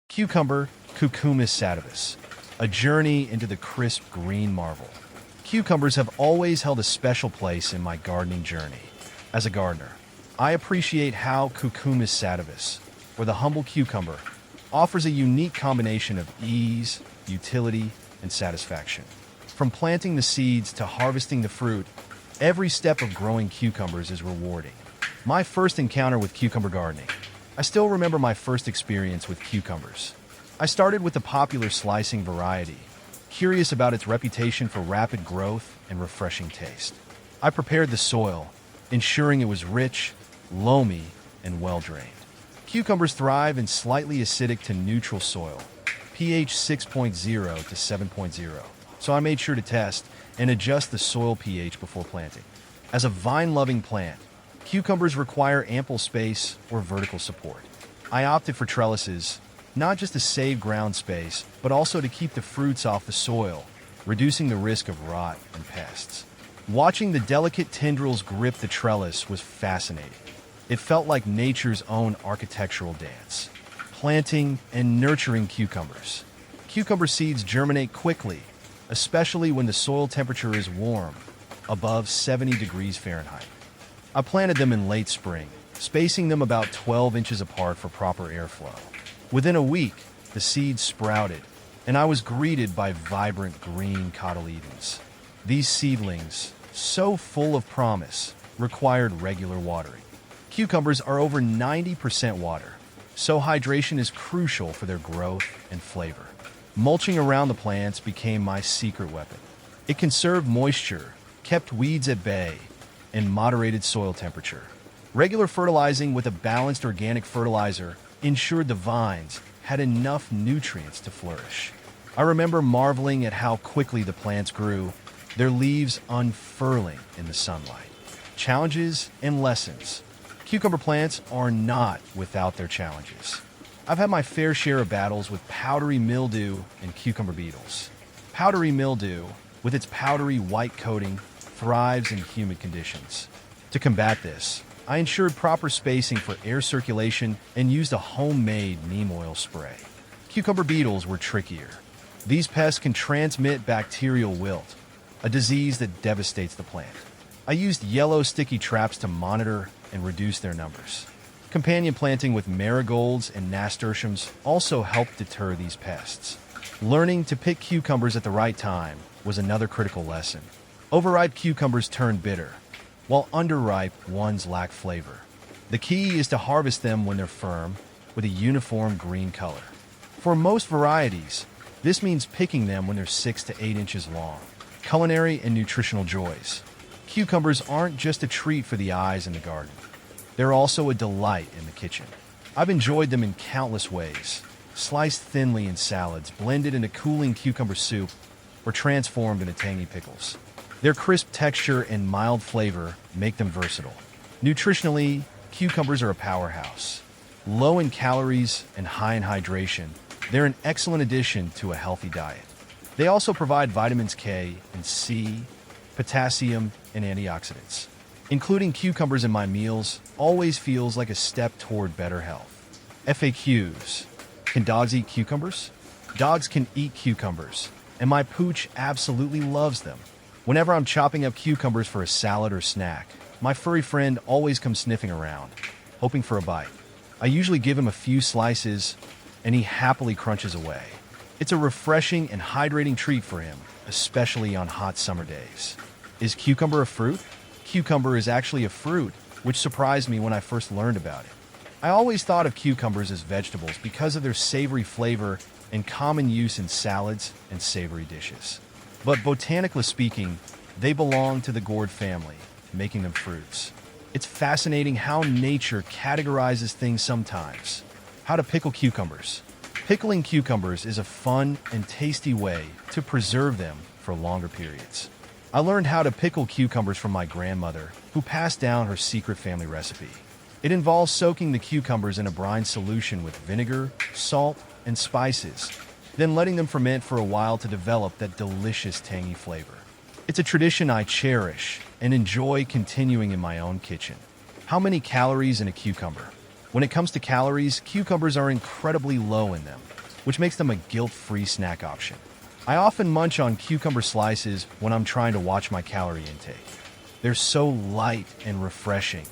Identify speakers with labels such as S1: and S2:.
S1: Cucumber, Cucumis sativus, a journey into the crisp green marvel. Cucumbers have always held a special place in my gardening journey. As a gardener, I appreciate how Cucumis sativus, or the humble cucumber, offers a unique combination of ease, utility, and satisfaction. From planting the seeds to harvesting the fruit, every step of growing cucumbers is rewarding. My first encounter with cucumber gardening. I still remember my first experience with cucumbers. I started with the popular slicing variety, curious about its reputation for rapid growth and refreshing taste. I prepared the soil, ensuring it was rich, loamy, and well-drained. Cucumbers thrive in slightly acidic to neutral soil, pH 6.0 to 7.0, so I made sure to test and adjust the soil pH before planting. As a vine-loving plant, cucumbers require ample space or vertical support. I opted for trellises, not just to save ground space, but also to keep the fruits off the soil, reducing the risk of rot and pests. Watching the delicate tendrils grip the trellis was fascinating. It felt like nature's own architectural dance. Planting and nurturing cucumbers. Cucumber seeds germinate quickly, especially when the soil temperature is warm, above 70 degrees Fahrenheit. I planted them in late spring, spacing them about 12 inches apart for proper airflow. Within a week, the seeds sprouted, and I was greeted by vibrant green cotyledons. These seedlings, so full of promise, required regular watering. Cucumbers are over 90% water, so hydration is crucial for their growth and flavor. Mulching around the plants became my secret weapon. It conserved moisture, kept weeds at bay, and moderated soil temperature. Regular fertilizing with a balanced organic fertilizer ensured the vines had enough nutrients to flourish. I remember marveling at how quickly the plants grew, their leaves unfurling in the sunlight. Challenges and lessons. Cucumber plants are not without their challenges. I've had my fair share of battles with powdery mildew and cucumber beetles. Powdery mildew, with its powdery white coating, thrives in humid conditions. To combat this, I ensured proper spacing for air circulation and used a homemade neem oil spray. Cucumber beetles were trickier. These pests can transmit bacterial wilt, a disease that devastates the plant. I used yellow sticky traps to monitor and reduce their numbers. Companion planting with marigolds and nasturtiums also helped deter these pests. Learning to pick cucumbers at the right time was another critical lesson. Overripe cucumbers turn bitter, while underripe ones lack flavor. The key is to harvest them when they're firm, with a uniform green color. For most varieties, this means picking them when they're 6 to 8 inches long. Culinary and nutritional joys. Cucumbers aren't just a treat for the eyes in the garden. They're also a delight in the kitchen. I've enjoyed them in countless ways. Sliced thinly in salads, blended into cooling cucumber soup, or transformed into tangy pickles. Their crisp texture and mild flavor make them versatile. Nutritionally, cucumbers are a powerhouse. Low in calories and high in hydration, they're an excellent addition to a healthy diet. They also provide vitamins K and C, potassium, and antioxidants. Including cucumbers in my meals always feels like a step toward better health. FAQs. Can dogs eat cucumbers? Dogs can eat cucumbers, and my pooch absolutely loves them. Whenever I'm chopping up cucumbers for a salad or snack, my furry friend always comes sniffing around, hoping for a bite. I usually give him a few slices, and he happily crunches away. It's a refreshing and hydrating treat for him, especially on hot summer days. Is cucumber a fruit? Cucumber is actually a fruit, which surprised me when I first learned about it. I always thought of cucumbers as vegetables because of their savory flavor and common use in salads and savory dishes. But botanically speaking, they belong to the gourd family, making them fruits. It's fascinating how nature categorizes things sometimes. How to pickle cucumbers. Pickling cucumbers is a fun and tasty way to preserve them for longer periods. I learned how to pickle cucumbers from my grandmother, who passed down her secret family recipe. It involves soaking the cucumbers in a brine solution with vinegar, salt, and spices, then letting them ferment for a while to develop that delicious tangy flavor. It's a tradition I cherish and enjoy continuing in my own kitchen. How many calories in a cucumber? When it comes to calories, cucumbers are incredibly low in them, which makes them a guilt-free snack option. I often munch on cucumber slices when I'm trying to watch my calorie intake. They're so light and refreshing,